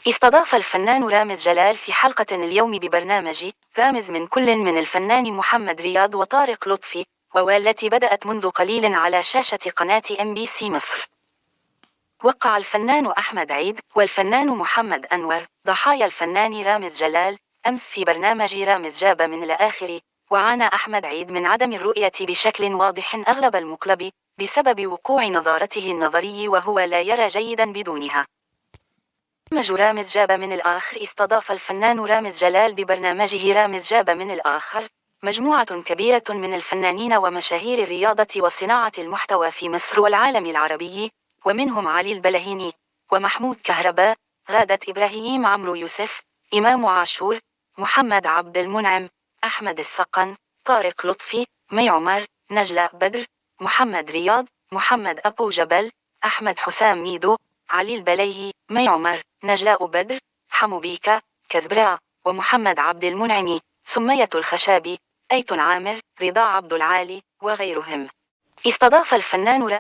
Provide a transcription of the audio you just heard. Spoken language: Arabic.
استضاف الفنان رامز جلال في حلقة اليوم ببرنامج رامز من كل من الفنان محمد رياض وطارق لطفي، والتي بدأت منذ قليل على شاشة قناة MBC مصر. وقع الفنان أحمد عيد والفنان محمد أنور ضحايا الفنان رامز جلال أمس في برنامج رامز جاب من الآخر، وعانى أحمد عيد من عدم الرؤية بشكل واضح أغلب المقلب بسبب وقوع نظارته النظري وهو لا يرى جيدا بدونها. برنامج رامز جاب من الآخر استضاف الفنان رامز جلال ببرنامجه رامز جاب من الآخر مجموعة كبيرة من الفنانين ومشاهير الرياضة وصناعة المحتوى في مصر والعالم العربي، ومنهم علي البلهيني ومحمود كهرباء، غادة إبراهيم، عمرو يوسف، إمام عاشور، محمد عبد المنعم، أحمد السقن، طارق لطفي، مي عمر، نجلاء بدر، محمد رياض، محمد أبو جبل، أحمد حسام ميدو، علي البليهي، مي عمر، نجلاء بدر، حمو بيكا، كزبرع، ومحمد عبد المنعم، سمية الخشابي، أيتن عامر، رضا عبد العالي، وغيرهم. استضاف الفنان